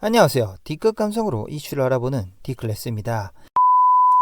안녕하세요. D급 감성으로 이슈를 알아보는 D클래스입니다.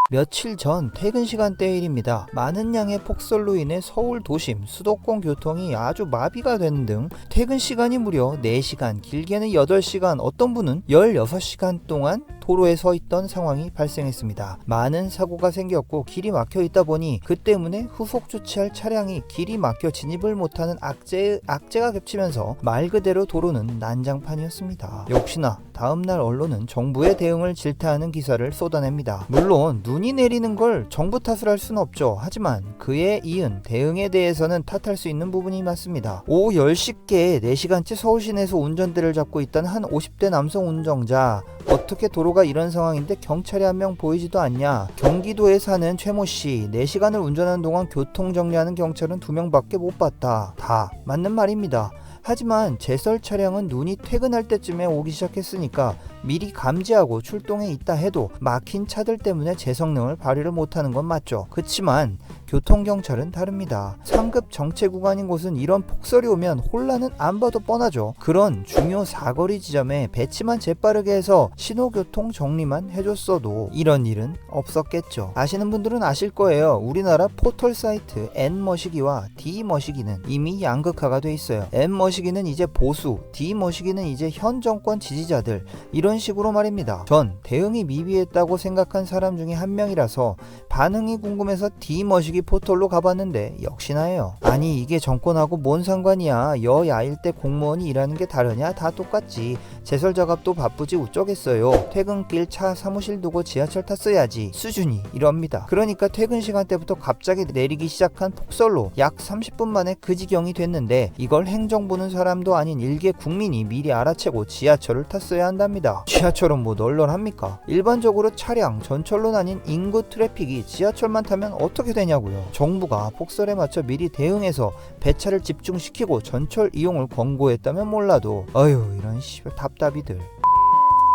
며칠 전 퇴근 시간대의 일입니다. 많은 양의 폭설로 인해 서울 도심, 수도권 교통이 아주 마비가 되는 등 퇴근 시간이 무려 4시간, 길게는 8시간, 어떤 분은 16시간 동안 도로에 서 있던 상황이 발생했습니다. 많은 사고가 생겼고 길이 막혀 있다 보니 그 때문에 후속 조치할 차량이 길이 막혀 진입을 못하는 악재가 겹치면서 말 그대로 도로는 난장판이었습니다. 역시나 다음날 언론은 정부의 대응을 질타하는 기사를 쏟아냅니다. 물론 눈이 내리는 걸 정부 탓을 할 수는 없죠. 하지만 그에 이은 대응에 대해서는 탓할 수 있는 부분이 많습니다. 오후 10시께 4시간째 서울 시내에서 운전대를 잡고 있던 한 50대 남성 운전자, 어떻게 도로가 이런 상황인데 경찰이 한 명 보이지도 않냐. 경기도에 사는 최모씨, 4시간을 운전하는 동안 교통정리하는 경찰은 2명밖에 못 봤다. 다 맞는 말입니다. 하지만 제설 차량은 눈이 퇴근할 때쯤에 오기 시작했으니까 미리 감지하고 출동해 있다 해도 막힌 차들 때문에 제 성능을 발휘를 못하는 건 맞죠. 그치만 교통경찰은 다릅니다. 상급 정체 구간인 곳은 이런 폭설이 오면 혼란은 안 봐도 뻔하죠. 그런 중요 사거리 지점에 배치만 재빠르게 해서 신호교통 정리만 해줬어도 이런 일은 없었겠죠. 아시는 분들은 아실 거예요. 우리나라 포털 사이트 N머시기와 D머시기는 이미 양극화가 돼 있어요. N머시기는 이제 보수, D머시기는 이제 현 정권 지지자들, 이런 식으로 말입니다. 전 대응이 미비했다고 생각한 사람 중에 한 명이라서 반응이 궁금해서 D머시기 포털로 가봤는데 역시나예요. 아니 이게 정권하고 뭔 상관이야. 여야일 때 공무원이 일하는 게 다르냐? 다 똑같지. 제설 작업도 바쁘지 우쩌겠어요. 퇴근길 차 사무실 두고 지하철 탔어야지. 수준이 이럽니다. 그러니까 퇴근 시간대부터 갑자기 내리기 시작한 폭설로 약 30분 만에 그 지경이 됐는데 이걸 행정 보는 사람도 아닌 일개 국민이 미리 알아채고 지하철을 탔어야 한답니다. 지하철은 뭐 널널합니까? 일반적으로 차량, 전철로 나뉜 인구 트래픽이 지하철만 타면 어떻게 되냐고요. 정부가 폭설에 맞춰 미리 대응해서 배차를 집중시키고 전철 이용을 권고했다면 몰라도 이런 답답이들.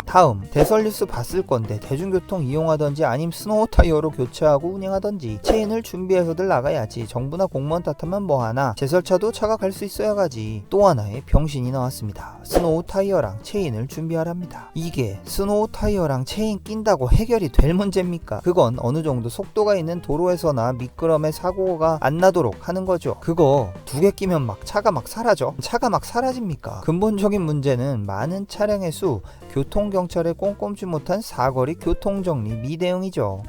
다음 대설 뉴스 봤을 건데 대중교통 이용하던지 아님 스노우 타이어로 교체하고 운행하던지 체인을 준비해서들 나가야지. 정부나 공무원 탓하면 뭐하나. 제설차도 차가 갈 수 있어야 가지. 또 하나의 병신이 나왔습니다. 스노우 타이어랑 체인을 준비하랍니다. 이게 스노우 타이어랑 체인 낀다고 해결이 될 문제입니까? 그건 어느 정도 속도가 있는 도로에서나 미끄럼에 사고가 안 나도록 하는 거죠. 그거 2개 끼면 차가 막 사라져? 차가 막 사라집니까? 근본적인 문제는 많은 차량의 수, 교통경찰에 꼼꼼지 못한 사거리 교통정리 미대응이죠.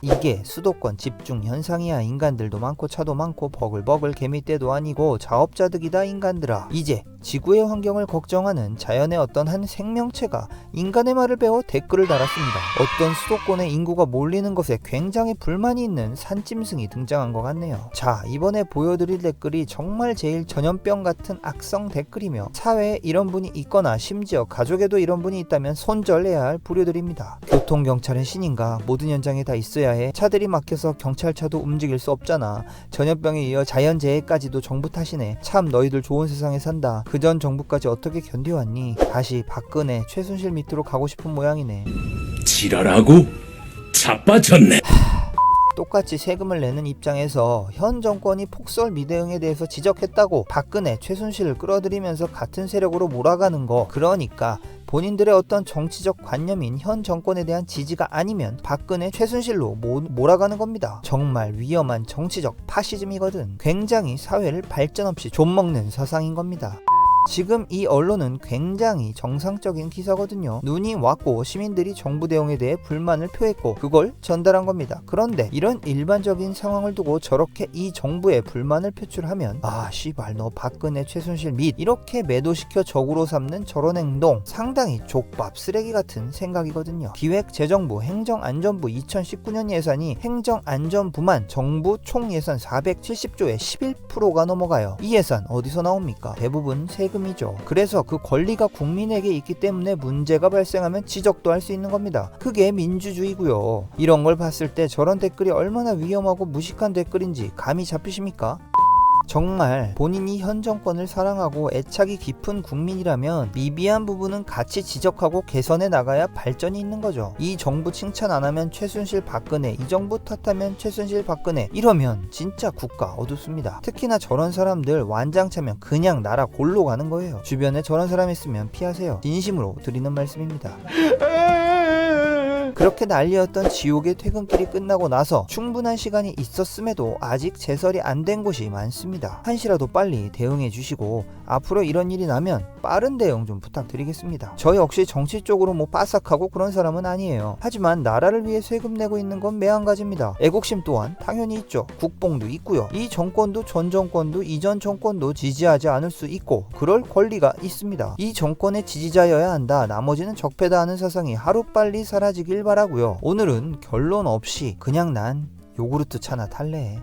이게 수도권 집중 현상이야. 인간들도 많고 차도 많고 버글버글 개미떼도 아니고 자업자득이다 인간들아. 이제 지구의 환경을 걱정하는 자연의 어떤 한 생명체가 인간의 말을 배워 댓글을 달았습니다. 어떤 수도권의 인구가 몰리는 것에 굉장히 불만이 있는 산짐승이 등장한 것 같네요. 자, 이번에 보여드릴 댓글이 정말 제일 전염병 같은 악성 댓글이며 사회에 이런 분이 있거나 심지어 가족에도 이런 분이 있다면 손절해야 할 부류들입니다. 교통경찰은 신인가? 모든 현장에 다 있어야 해. 차들이 막혀서 경찰차도 움직일 수 없잖아. 전염병에 이어 자연재해까지도 정부 탓이네. 참 너희들 좋은 세상에 산다. 그전 정부까지 어떻게 견뎌왔니? 다시 박근혜, 최순실 밑으로 가고 싶은 모양이네. 지랄하고 자빠졌네. 똑같이 세금을 내는 입장에서 현 정권이 폭설 미대응에 대해서 지적했다고 박근혜, 최순실을 끌어들이면서 같은 세력으로 몰아가는 거. 그러니까 본인들의 어떤 정치적 관념인 현 정권에 대한 지지가 아니면 박근혜, 최순실로 몰아가는 겁니다. 정말 위험한 정치적 파시즘이거든. 굉장히 사회를 발전 없이 좀먹는 사상인 겁니다. 지금 이 언론은 굉장히 정상적인 기사거든요. 눈이 왔고 시민들이 정부 대응에 대해 불만을 표했고 그걸 전달한 겁니다. 그런데 이런 일반적인 상황을 두고 저렇게 이 정부에 불만을 표출하면 씨발 너 박근혜, 최순실 및 이렇게 매도시켜 적으로 삼는 저런 행동 상당히 족밥 쓰레기 같은 생각이거든요. 기획재정부 행정안전부 2019년 예산이 행정안전부만 정부 총 예산 470조의 11%가 넘어가요. 이 예산 어디서 나옵니까? 대부분 세금이죠. 그래서 그 권리가 국민에게 있기 때문에 문제가 발생하면 지적도 할 수 있는 겁니다. 그게 민주주의고요. 이런 걸 봤을 때 저런 댓글이 얼마나 위험하고 무식한 댓글인지 감이 잡히십니까? 정말 본인이 현 정권을 사랑하고 애착이 깊은 국민이라면 미비한 부분은 같이 지적하고 개선해 나가야 발전이 있는 거죠. 이 정부 칭찬 안 하면 최순실 박근혜, 이 정부 탓하면 최순실 박근혜, 이러면 진짜 국가 어둡습니다. 특히나 저런 사람들 완장차면 그냥 나라 골로 가는 거예요. 주변에 저런 사람 있으면 피하세요. 진심으로 드리는 말씀입니다. 그렇게 난리였던 지옥의 퇴근길이 끝나고 나서 충분한 시간이 있었음에도 아직 제설이 안 된 곳이 많습니다. 한시라도 빨리 대응해 주시고 앞으로 이런 일이 나면 빠른 대응 좀 부탁드리겠습니다. 저 역시 정치 쪽으로 뭐 빠삭하고 그런 사람은 아니에요. 하지만 나라를 위해 세금 내고 있는 건 매한가지입니다. 애국심 또한 당연히 있죠. 국뽕도 있고요. 이 정권도 전 정권도 이전 정권도 지지하지 않을 수 있고 그럴 권리가 있습니다. 이 정권의 지지자여야 한다. 나머지는 적폐다 하는 사상이 하루빨리 사라지길 바라고요. 오늘은 결론 없이 그냥 난 요구르트 차나 탈래.